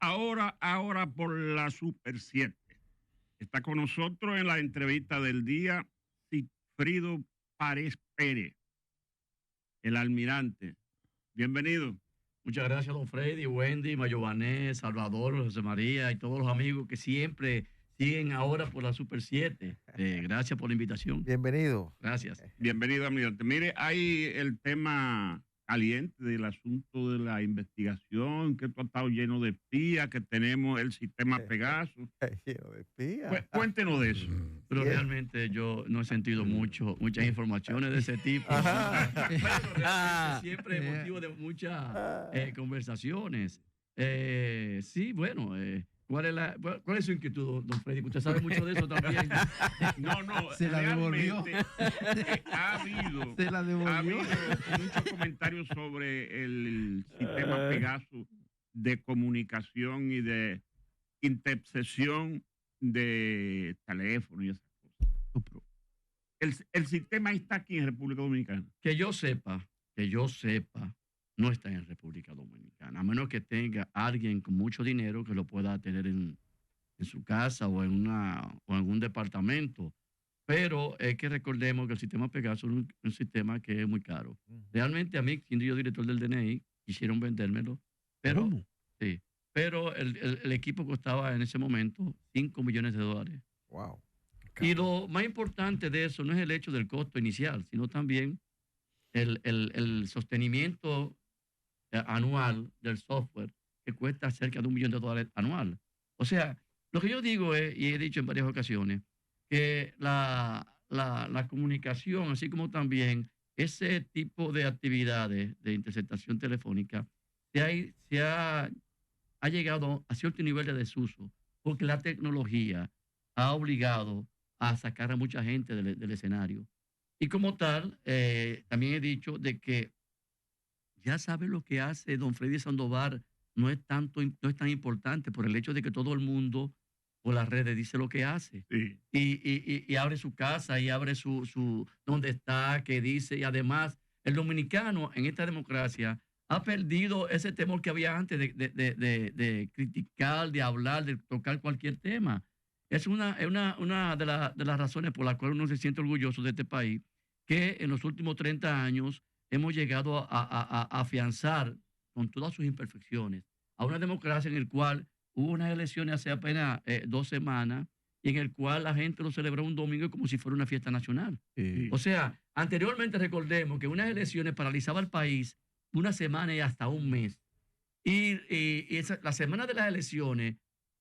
Ahora por la Super 7. Está con nosotros en la entrevista del día Sigfrido Párez Pérez, el almirante. Bienvenido. Muchas gracias, don Freddy, Wendy, Mayované, Salvador, José María y todos los amigos que siempre siguen ahora por la Super 7. Gracias por la invitación. Bienvenido. Gracias. Bienvenido, almirante. Mire, hay el tema caliente del asunto de la investigación, que esto ha estado lleno de espías, que tenemos el sistema Pegasus. Lleno de espías. Cuéntenos de eso. Pero realmente yo no he sentido muchas informaciones de ese tipo. Pero realmente siempre es motivo de muchas conversaciones. Sí, bueno, ¿cuál es su inquietud, don Freddy? Usted sabe mucho de eso también. No, Se la devolvió. Ha habido Se la devolvió. muchos comentarios sobre el sistema Pegasus de comunicación y de intercepción de teléfono y esas cosas. El sistema está aquí en República Dominicana. Que yo sepa, no está en República Dominicana, a menos que tenga alguien con mucho dinero que lo pueda tener en su casa o en un departamento. Pero es que recordemos que el sistema Pegasus es un sistema que es muy caro. Realmente a mí, siendo yo director del DNI, quisieron vendérmelo, pero, ¿Cómo? sí, pero el equipo costaba en ese momento $5 millones. Wow. Y lo más importante de eso no es el hecho del costo inicial, sino también el sostenimiento anual del software, que cuesta cerca de $1 millón anual. O sea, lo que yo digo es, y he dicho en varias ocasiones, que la comunicación, así como también ese tipo de actividades de interceptación telefónica, ha llegado a cierto nivel de desuso, porque la tecnología ha obligado a sacar a mucha gente del escenario. Y como tal, también he dicho de que ya sabe lo que hace don Freddy Sandoval, no es tan importante por el hecho de que todo el mundo por las redes dice lo que hace. Sí. Y abre su casa y abre su donde está, que dice. Y además, el dominicano en esta democracia ha perdido ese temor que había antes de criticar, de hablar, de tocar cualquier tema. Es una de las razones por las cuales uno se siente orgulloso de este país, que en los últimos 30 años hemos llegado a afianzar con todas sus imperfecciones a una democracia en la cual hubo unas elecciones hace apenas 2 semanas y en el cual la gente lo celebró un domingo como si fuera una fiesta nacional. O sea, anteriormente recordemos que unas elecciones paralizaban el país una semana y hasta un mes. Y la semana de las elecciones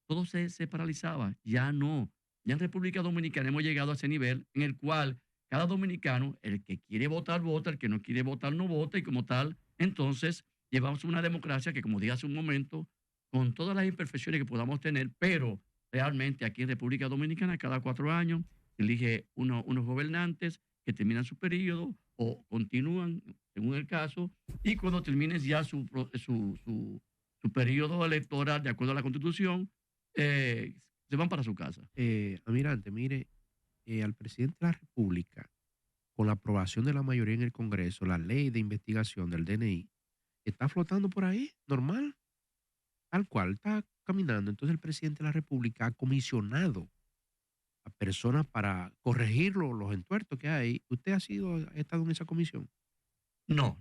todo se paralizaba. Ya no. Ya en República Dominicana hemos llegado a ese nivel en el cual cada dominicano, el que quiere votar, vota, el que no quiere votar, no vota, y como tal, entonces llevamos una democracia que, como dije hace un momento, con todas las imperfecciones que podamos tener, pero realmente aquí en República Dominicana, cada 4 años, elige unos gobernantes que terminan su periodo o continúan, según el caso, y cuando terminen ya su periodo electoral, de acuerdo a la Constitución, se van para su casa. Almirante, mire, al presidente de la República, con la aprobación de la mayoría en el Congreso, la ley de investigación del DNI, está flotando por ahí, normal, tal cual, está caminando. Entonces el presidente de la República ha comisionado a personas para corregir los entuertos que hay. ¿Usted ha estado en esa comisión? No.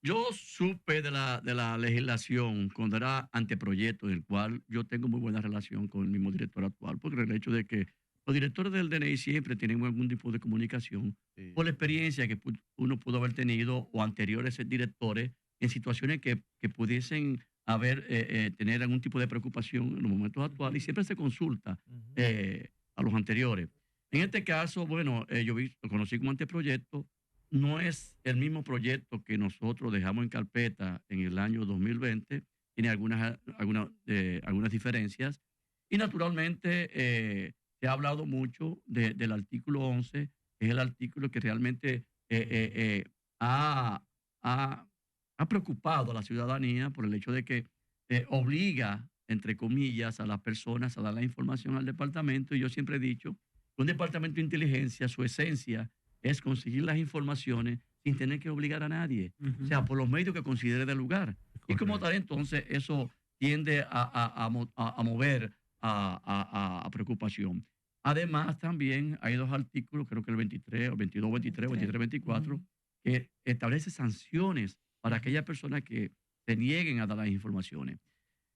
Yo supe de la legislación cuando era anteproyecto, en el cual yo tengo muy buena relación con el mismo director actual, porque el hecho de que los directores del DNI siempre tienen algún tipo de comunicación por la experiencia que uno pudo haber tenido o anteriores directores en situaciones que pudiesen tener algún tipo de preocupación en los momentos actuales, y siempre se consulta a los anteriores. En este caso, bueno, lo conocí como anteproyecto. No es el mismo proyecto que nosotros dejamos en carpeta en el año 2020, tiene algunas diferencias, y naturalmente se ha hablado mucho del artículo 11, que es el artículo que realmente ha preocupado a la ciudadanía por el hecho de que obliga, entre comillas, a las personas a dar la información al departamento. Y yo siempre he dicho que un departamento de inteligencia, su esencia es conseguir las informaciones sin tener que obligar a nadie, o sea, por los medios que considere del lugar. Y como tal, entonces, eso tiende a mover a preocupación. Además, también hay 2 artículos, creo que el 23, o 22, 23, 23, 24, que establece sanciones para aquellas personas que se nieguen a dar las informaciones.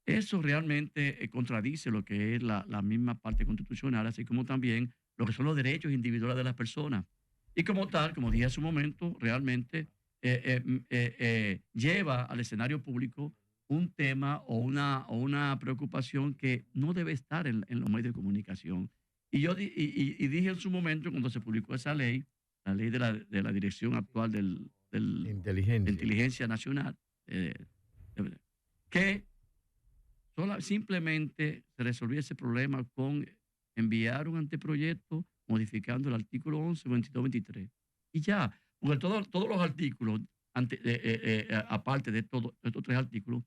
Eso realmente contradice lo que es la misma parte constitucional, así como también lo que son los derechos individuales de las personas. Y como tal, como dije hace un momento, realmente lleva al escenario público un tema o una preocupación que no debe estar en los medios de comunicación. Y yo dije en su momento, cuando se publicó esa ley, la ley de la dirección actual de inteligencia nacional, que simplemente se resolvía ese problema con enviar un anteproyecto modificando el artículo 11, 22, 23. Y ya, porque todos los artículos, aparte de estos 3 artículos,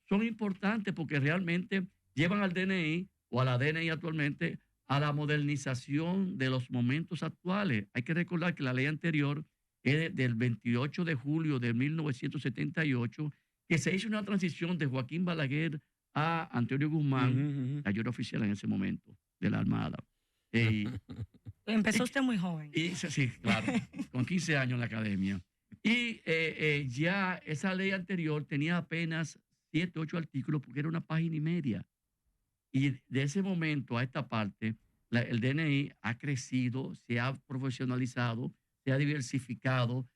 son importantes porque realmente llevan al DNI o a la DNI actualmente a la modernización de los momentos actuales. Hay que recordar que la ley anterior es del 28 de julio de 1978, que se hizo una transición de Joaquín Balaguer a Antonio Guzmán, mayor oficial en ese momento de la Armada. Empezó usted muy joven. Sí, claro, con 15 años en la academia. Y ya esa ley anterior tenía apenas 7, 8 artículos porque era una página y media. Y de ese momento a esta parte, el DNI ha crecido, se ha profesionalizado, se ha diversificado.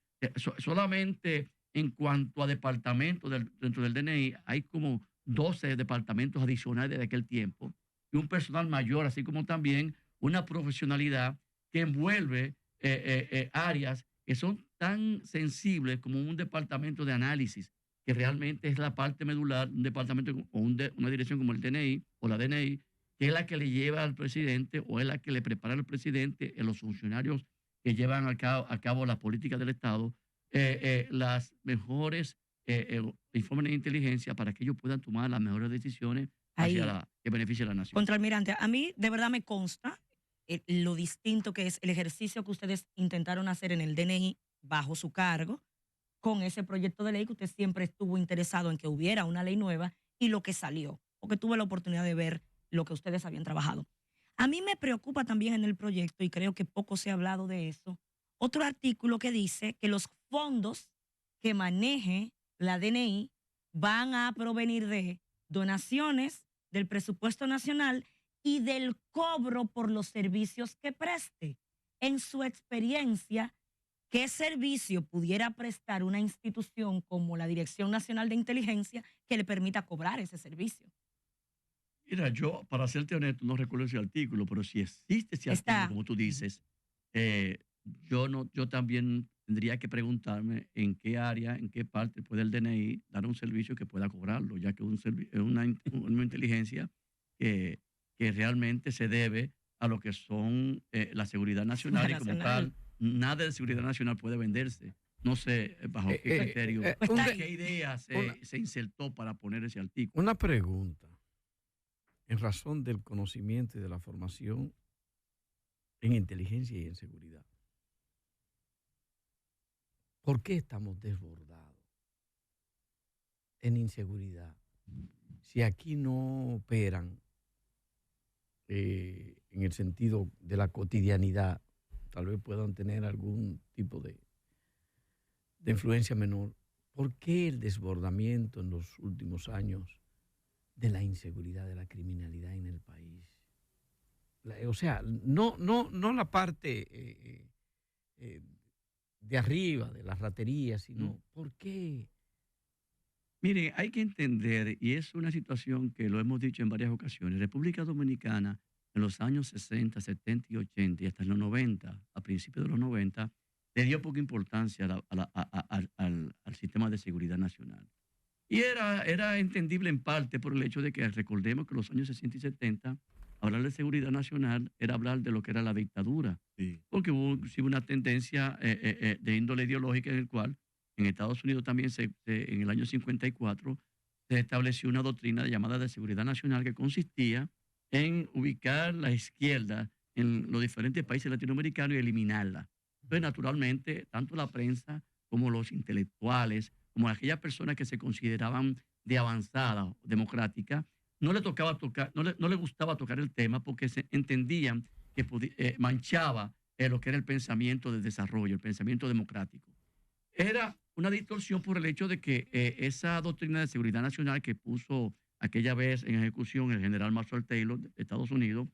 Solamente en cuanto a departamentos dentro del DNI, hay como 12 departamentos adicionales de aquel tiempo y un personal mayor, así como también una profesionalidad que envuelve áreas que son tan sensibles como un departamento de análisis, que realmente es la parte medular de un departamento o una dirección como el DNI o la DNI, que es la que le lleva al presidente o es la que le prepara al presidente, los funcionarios que llevan a cabo las políticas del Estado, las mejores informes de inteligencia para que ellos puedan tomar las mejores decisiones que beneficien a la nación. Contraalmirante, a mí de verdad me consta lo distinto que es el ejercicio que ustedes intentaron hacer en el DNI bajo su cargo, con ese proyecto de ley que usted siempre estuvo interesado en que hubiera una ley nueva y lo que salió, porque tuve la oportunidad de ver lo que ustedes habían trabajado. A mí me preocupa también en el proyecto, y creo que poco se ha hablado de eso, otro artículo que dice que los fondos que maneje la DNI van a provenir de donaciones del presupuesto nacional y del cobro por los servicios que preste. En su experiencia, ¿qué servicio pudiera prestar una institución como la Dirección Nacional de Inteligencia que le permita cobrar ese servicio? Mira, yo, para serte honesto, no recuerdo ese artículo, pero si existe ese artículo, como tú dices, yo también tendría que preguntarme en qué área, en qué parte puede el DNI dar un servicio que pueda cobrarlo, ya que es una inteligencia que realmente se debe a lo que son la seguridad nacional, y como tal, nada de seguridad nacional puede venderse. No sé bajo qué criterio, qué idea se insertó para poner ese artículo. Una pregunta, en razón del conocimiento y de la formación en inteligencia y en seguridad. ¿Por qué estamos desbordados en inseguridad si aquí no operan en el sentido de la cotidianidad? Tal vez puedan tener algún tipo de influencia menor. ¿Por qué el desbordamiento en los últimos años de la inseguridad, de la criminalidad en el país? O sea, no la parte de arriba, de las raterías, sino ¿por qué? Mire, hay que entender, y es una situación que lo hemos dicho en varias ocasiones, República Dominicana en los años 60, 70 y 80 y hasta en los 90, a principios de los 90, le dio poca importancia al sistema de seguridad nacional. Y era entendible en parte por el hecho de que recordemos que en los años 60 y 70, hablar de seguridad nacional era hablar de lo que era la dictadura. Sí. Porque hubo inclusive una tendencia de índole ideológica en el cual en Estados Unidos también en el año 54 se estableció una doctrina llamada de seguridad nacional que consistía en ubicar la izquierda en los diferentes países latinoamericanos y eliminarla. Entonces, naturalmente, tanto la prensa como los intelectuales, como aquellas personas que se consideraban de avanzada democrática, no le gustaba tocar el tema porque se entendían que manchaba lo que era el pensamiento de desarrollo, el pensamiento democrático. Era una distorsión por el hecho de que esa doctrina de seguridad nacional que puso aquella vez en ejecución el general Marshall Taylor de Estados Unidos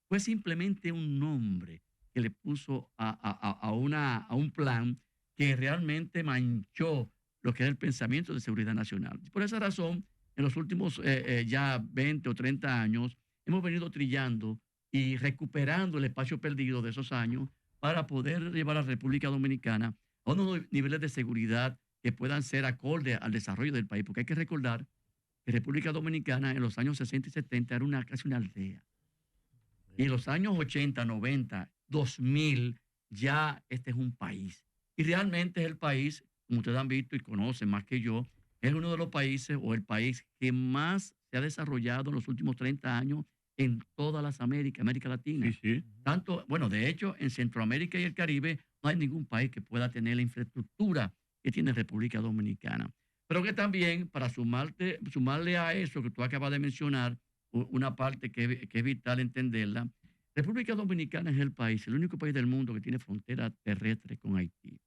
fue simplemente un nombre que le puso a un plan que realmente manchó lo que era el pensamiento de seguridad nacional. Por esa razón, en los últimos ya 20 o 30 años, hemos venido trillando y recuperando el espacio perdido de esos años para poder llevar a la República Dominicana a unos niveles de seguridad que puedan ser acorde al desarrollo del país. Porque hay que recordar que República Dominicana en los años 60 y 70 era casi una aldea. Y en los años 80, 90, 2000, ya este es un país. Y realmente es el país, como ustedes han visto y conocen más que yo, es uno de los países o el país que más se ha desarrollado en los últimos 30 años en todas las Américas, América Latina. Sí, sí. Tanto, bueno, de hecho, en Centroamérica y el Caribe no hay ningún país que pueda tener la infraestructura que tiene República Dominicana. Pero que también, para sumarle a eso que tú acabas de mencionar, una parte que es vital entenderla, República Dominicana es el único país del mundo que tiene frontera terrestre con Haití.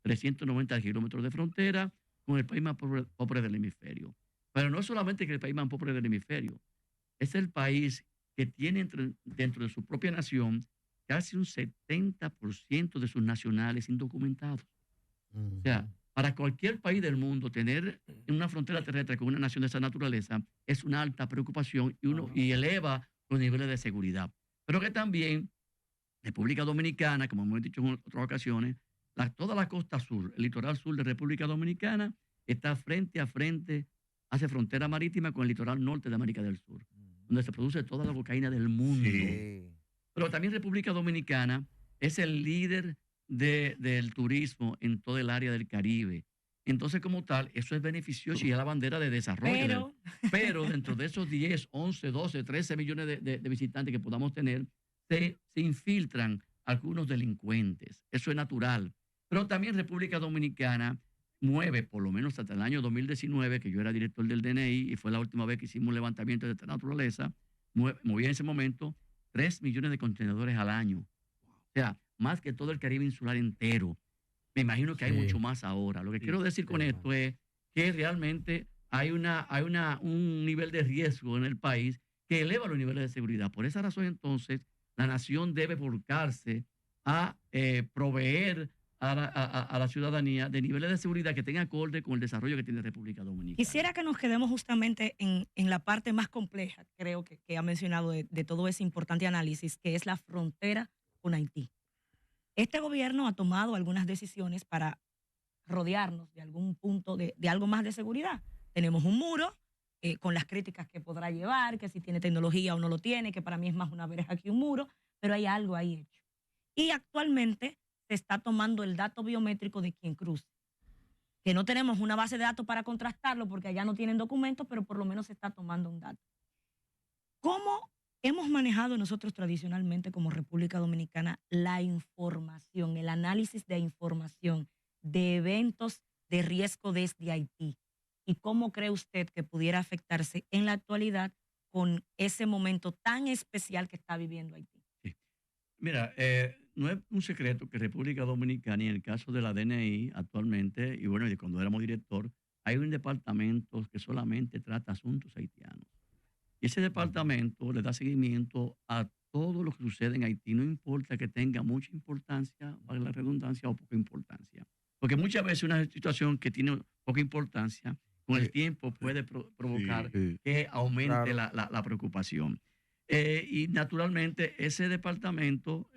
390 kilómetros de frontera con el país más pobre del hemisferio. Pero no solamente que el país más pobre del hemisferio, es el país que tiene dentro de su propia nación casi un 70% de sus nacionales indocumentados. O sea, para cualquier país del mundo tener una frontera terrestre con una nación de esa naturaleza es una alta preocupación y eleva los niveles de seguridad. Pero que también República Dominicana, como hemos dicho en otras ocasiones, toda la costa sur, el litoral sur de República Dominicana está frente a frente, hace frontera marítima con el litoral norte de América del Sur, donde se produce toda la cocaína del mundo. Sí. Pero también República Dominicana es el líder del turismo en todo el área del Caribe. Entonces, como tal, eso es beneficioso y es la bandera de desarrollo. Pero dentro de esos 10, 11, 12, 13 millones de visitantes que podamos tener, se infiltran algunos delincuentes. Eso es natural. Pero también República Dominicana mueve, por lo menos hasta el año 2019, que yo era director del DNI y fue la última vez que hicimos un levantamiento de esta naturaleza, movía en ese momento 3 millones de contenedores al año. O sea, más que todo el Caribe insular entero. Me imagino que hay mucho más ahora. Lo que quiero decir con esto es que realmente hay un nivel de riesgo en el país que eleva los niveles de seguridad. Por esa razón, entonces, la nación debe volcarse a proveer a la ciudadanía de niveles de seguridad que tengan acorde con el desarrollo que tiene República Dominicana. Quisiera que nos quedemos justamente en la parte más compleja, creo que ha mencionado de todo ese importante análisis, que es la frontera con Haití. Este gobierno ha tomado algunas decisiones para rodearnos de algún punto de algo más de seguridad. Tenemos un muro con las críticas que podrá llevar, que si tiene tecnología o no lo tiene, que para mí es más una verja que un muro, pero hay algo ahí hecho. Y actualmente se está tomando el dato biométrico de quien cruce, que no tenemos una base de datos para contrastarlo porque allá no tienen documentos, pero por lo menos se está tomando un dato. ¿Cómo hemos manejado nosotros tradicionalmente como República Dominicana la información, el análisis de información de eventos de riesgo desde Haití? ¿Y cómo cree usted que pudiera afectarse en la actualidad con ese momento tan especial que está viviendo Haití? Sí. Mira, no es un secreto que República Dominicana, y en el caso de la DNI actualmente, y bueno, y cuando éramos director, hay un departamento que solamente trata asuntos haitianos. Y ese departamento le da seguimiento a todo lo que sucede en Haití, no importa que tenga mucha importancia, valga la redundancia, o poca importancia. Porque muchas veces una situación que tiene poca importancia, con el tiempo puede provocar que aumente la preocupación. Y naturalmente ese departamento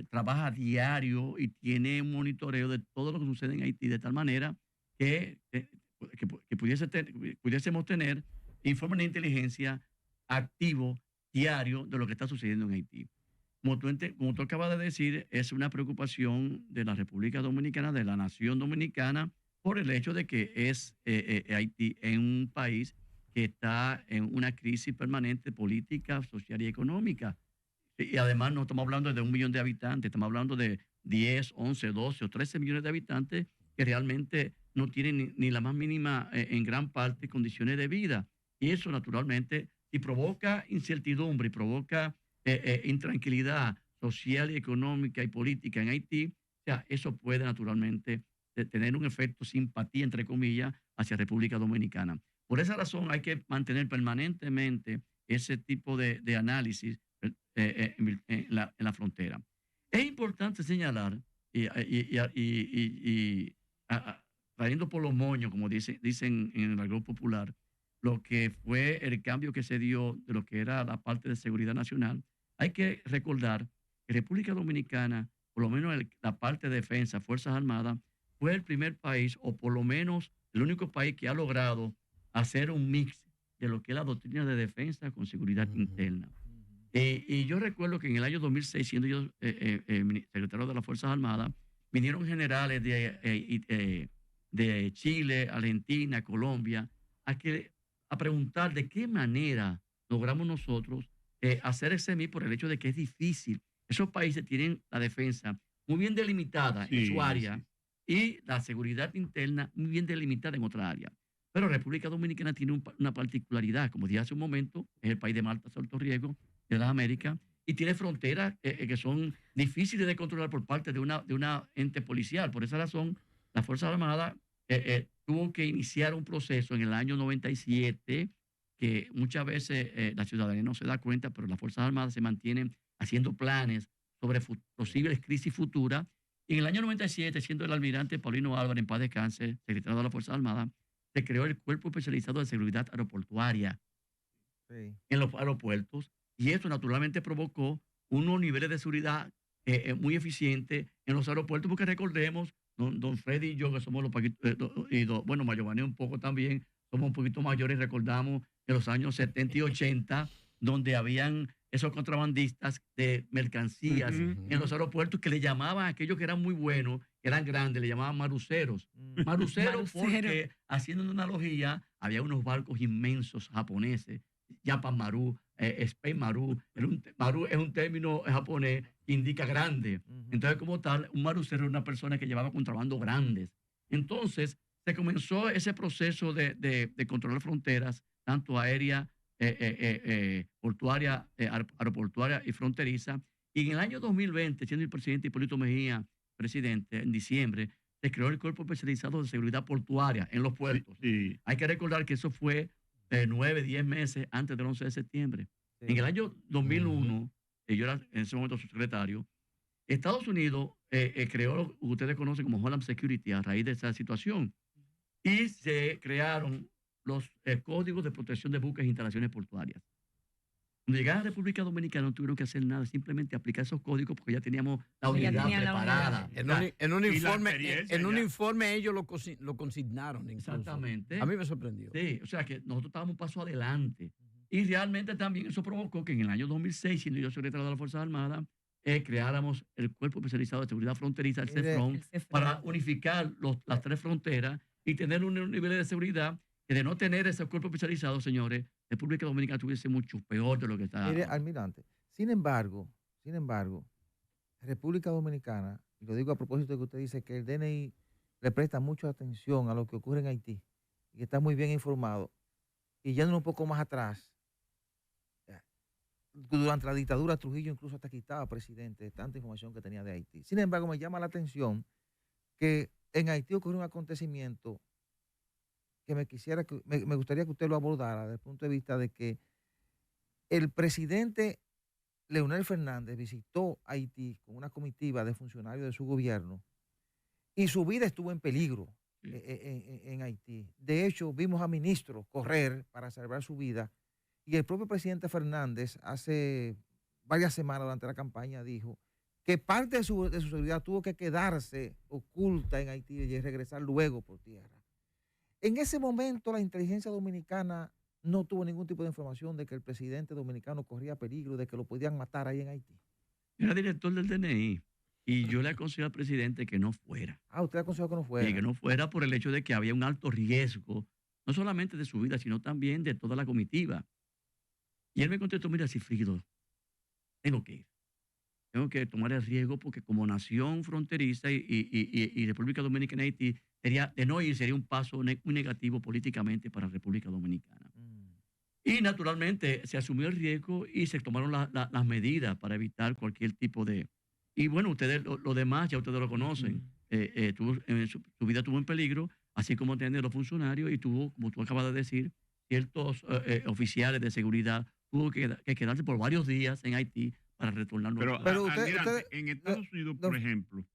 trabaja a diario y tiene un monitoreo de todo lo que sucede en Haití, de tal manera que pudiésemos tener informe de inteligencia activo, diario, de lo que está sucediendo en Haití. Como tú acabas de decir, es una preocupación de la República Dominicana, de la nación dominicana, por el hecho de que es Haití en un país que está en una crisis permanente política, social y económica. Y además no estamos hablando de 1 millón de habitantes, estamos hablando de 10, 11, 12 o 13 millones de habitantes que realmente no tienen ni la más mínima, en gran parte, condiciones de vida. Y eso, naturalmente, si provoca incertidumbre y provoca intranquilidad social y económica y política en Haití, o sea, eso puede naturalmente tener un efecto simpatía, entre comillas, hacia República Dominicana. Por esa razón hay que mantener permanentemente ese tipo de análisis en la frontera. Es importante señalar, trayendo por los moños, como dicen en el argot popular, lo que fue el cambio que se dio de lo que era la parte de seguridad nacional. Hay que recordar que República Dominicana, por lo menos la parte de defensa, Fuerzas Armadas, fue el primer país, o por lo menos el único país que ha logrado hacer un mix de lo que es la doctrina de defensa con seguridad interna. Y yo recuerdo que en el año 2006, siendo yo secretario de las Fuerzas Armadas, vinieron generales de Chile, Argentina, Colombia, a preguntar de qué manera logramos nosotros hacer ese mix, por el hecho de que es difícil. Esos países tienen la defensa muy bien delimitada en su área y la seguridad interna muy bien delimitada en otra área. Pero República Dominicana tiene una particularidad, como dije hace un momento, es el país de más alto riesgo de las Américas y tiene fronteras que son difíciles de controlar por parte de una ente policial. Por esa razón, la Fuerza Armada tuvo que iniciar un proceso en el año 97 que muchas veces la ciudadanía no se da cuenta, pero las Fuerzas Armadas se mantienen haciendo planes sobre posibles crisis futuras. Y en el año 97, siendo el almirante Paulino Álvarez, en paz descanse, secretario de las Fuerzas Armadas, se creó el Cuerpo Especializado de Seguridad Aeroportuaria en los aeropuertos, y eso naturalmente provocó unos niveles de seguridad muy eficientes en los aeropuertos, porque recordemos, don Freddy y yo, que somos los paquitos, bueno, Mayované un poco también, somos un poquito mayores, recordamos en los años 70 y 80, donde habían esos contrabandistas de mercancías en los aeropuertos que le llamaban a aquellos que eran muy buenos, que eran grandes, le llamaban maruceros. Maruceros porque, haciendo una analogía, había unos barcos inmensos japoneses, Japan Maru, Spain Maru. Maru es un término japonés que indica grande. Entonces, como tal, un marucero era una persona que llevaba contrabando grandes. Entonces, se comenzó ese proceso de controlar fronteras, tanto aérea, portuaria, aeroportuaria y fronteriza. Y en el año 2020, siendo el presidente Hipólito Mejía presidente, en diciembre, se creó el Cuerpo Especializado de Seguridad Portuaria en los puertos. Sí. Hay que recordar que eso fue 9, 10 meses antes del 11 de septiembre. Sí. En el año 2001, yo era en ese momento su secretario, Estados Unidos creó lo que ustedes conocen como Homeland Security a raíz de esa situación. Y se crearon los códigos de protección de buques e instalaciones portuarias. Cuando llegaron a la República Dominicana no tuvieron que hacer nada, simplemente aplicar esos códigos porque ya teníamos la unidad preparada. En un informe ellos lo consignaron. Incluso. Exactamente. A mí me sorprendió. Sí, o sea que nosotros estábamos un paso adelante. Y realmente también eso provocó que en el año 2006, siendo yo secretario de las Fuerzas Armadas, creáramos el Cuerpo Especializado de Seguridad Fronteriza, el CEFRON, para unificar las 3 fronteras y tener un nivel de seguridad que, de no tener ese cuerpo especializado, señores, República Dominicana estuviese mucho peor de lo que está. Mire, almirante, sin embargo, República Dominicana, y lo digo a propósito de que usted dice que el DNI le presta mucha atención a lo que ocurre en Haití y que está muy bien informado. Y yendo un poco más atrás, durante la dictadura Trujillo incluso hasta quitaba presidente de tanta información que tenía de Haití. Sin embargo, me llama la atención que en Haití ocurrió un acontecimiento que me gustaría que usted lo abordara desde el punto de vista de que el presidente Leonel Fernández visitó Haití con una comitiva de funcionarios de su gobierno y su vida estuvo en peligro en Haití. De hecho, vimos a ministros correr para salvar su vida y el propio presidente Fernández hace varias semanas durante la campaña dijo que parte de su seguridad tuvo que quedarse oculta en Haití y regresar luego por tierra. En ese momento la inteligencia dominicana no tuvo ningún tipo de información de que el presidente dominicano corría peligro, de que lo podían matar ahí en Haití. Era director del DNI y yo le aconsejé al presidente que no fuera. Ah, usted aconsejó que no fuera. Sí, que no fuera por el hecho de que había un alto riesgo, no solamente de su vida, sino también de toda la comitiva. Y él me contestó, mira, Sigfrido, tengo que ir. Tengo que tomar el riesgo porque como nación fronteriza y República Dominicana y Haití de no ir sería un paso muy negativo políticamente para la República Dominicana. Mm. Y naturalmente se asumió el riesgo y se tomaron las medidas para evitar cualquier tipo de... Y bueno, ustedes, lo demás ya ustedes lo conocen. Su vida estuvo en peligro, así como tienen los funcionarios, y tuvo, como tú acabas de decir, ciertos oficiales de seguridad tuvo que quedarse por varios días en Haití para retornar. Pero Almirante, en Estados Unidos, por ejemplo,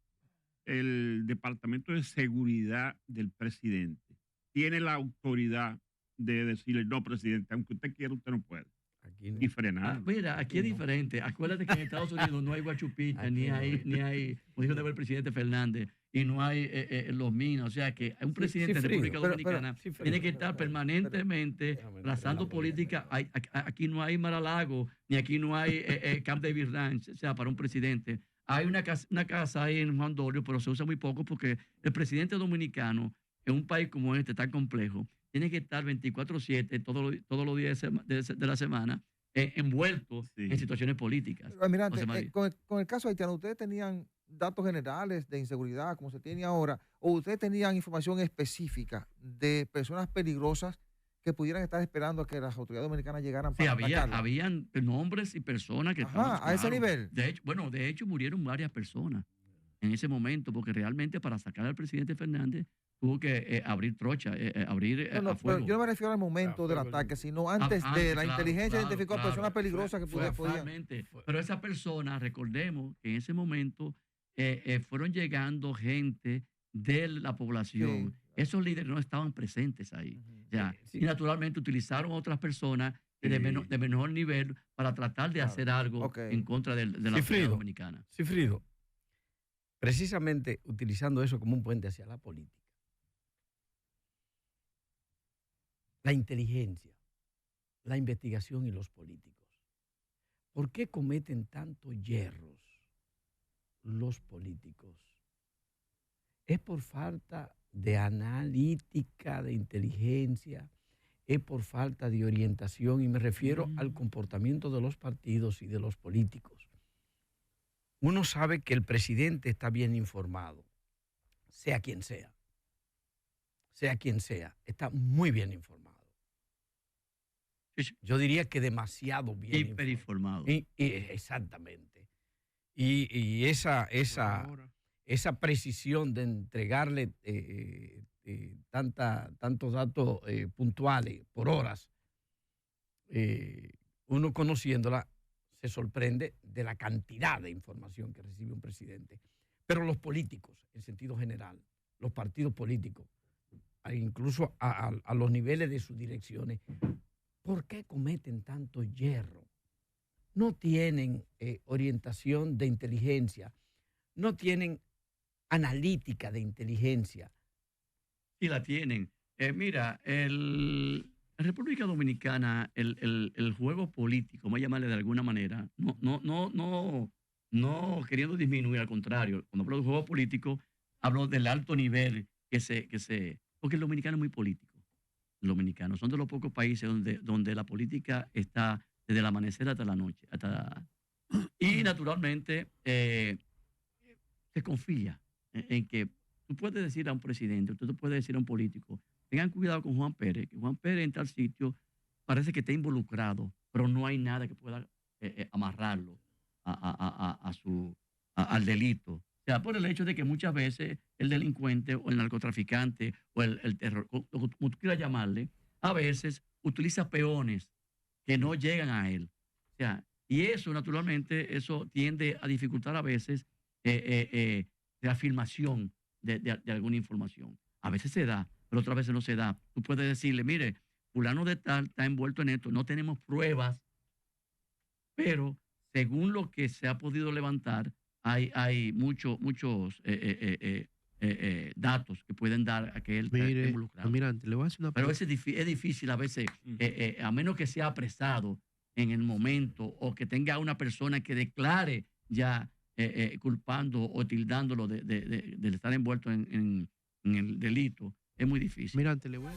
el Departamento de Seguridad del presidente tiene la autoridad de decirle, no, presidente, aunque usted quiera, usted no puede. Aquí no. Y frenar. Mira, aquí es diferente. Acuérdate que en Estados Unidos no hay guachupitas, ni hay, como dijo el presidente Fernández, y no hay los minas. O sea que un presidente de República Dominicana tiene que estar permanentemente trazando política. Aquí no hay Mar-a-Lago, ni aquí no hay Camp David Ranch, o sea, para un presidente. Hay una casa ahí en Juan Dolio, pero se usa muy poco porque el presidente dominicano, en un país como este tan complejo, tiene que estar 24/7 todos los días de la semana envuelto en situaciones políticas. Almirante, con el caso haitiano, ¿ustedes tenían datos generales de inseguridad como se tiene ahora, o ustedes tenían información específica de personas peligrosas que pudieran estar esperando a que las autoridades dominicanas llegaran para atacarlas? Habían nombres y personas que estaban, a ese nivel. De hecho, murieron varias personas en ese momento, porque realmente para sacar al presidente Fernández tuvo que abrir trocha, a fuego. Pero yo no me refiero al momento del ataque, sino antes de la inteligencia identificó personas peligrosas que podían. Pero esa persona, recordemos que en ese momento fueron llegando gente de la población. Sí. Esos líderes no estaban presentes ahí. Y naturalmente utilizaron a otras personas de menor nivel para tratar de hacer algo en contra de la sociedad dominicana. Cifrido, precisamente utilizando eso como un puente hacia la política. La inteligencia, la investigación y los políticos. ¿Por qué cometen tantos yerros los políticos? Es por falta de analítica, de inteligencia, es por falta de orientación, y me refiero al comportamiento de los partidos y de los políticos. Uno sabe que el presidente está bien informado, sea quien sea, está muy bien informado. Yo diría que demasiado bien hiperinformado. Exactamente. Y esa precisión de entregarle tantos datos puntuales por horas, uno conociéndola se sorprende de la cantidad de información que recibe un presidente. Pero los políticos, en sentido general, los partidos políticos, incluso a los niveles de sus direcciones, ¿por qué cometen tanto hierro? No tienen orientación de inteligencia, no tienen analítica de inteligencia. Sí la tienen. Mira, en República Dominicana, el juego político, vamos a llamarle de alguna manera, no queriendo disminuir, al contrario. Cuando hablo de juego político, hablo del alto nivel porque el dominicano es muy político. Los dominicanos son de los pocos países donde la política está desde el amanecer hasta la noche. Y naturalmente se confía en que tú puedes decir a un presidente, tú puedes decir a un político, tengan cuidado con Juan Pérez, que Juan Pérez en tal sitio parece que está involucrado, pero no hay nada que pueda amarrarlo al delito. O sea, por el hecho de que muchas veces el delincuente o el narcotraficante o el terror, como tú quieras llamarle, a veces utiliza peones que no llegan a él. O sea, y eso naturalmente, eso tiende a dificultar a veces la afirmación de alguna información. A veces se da, pero otras veces no se da. Tú puedes decirle, mire, fulano de tal está envuelto en esto, no tenemos pruebas, pero según lo que se ha podido levantar, hay muchos datos que pueden dar a que él esté involucrado. Almirante, le voy a hacer una Pero es difícil a veces, a menos que sea apresado en el momento o que tenga una persona que declare ya culpando o tildándolo de estar envuelto en el delito, es muy difícil. Almirante, le voy a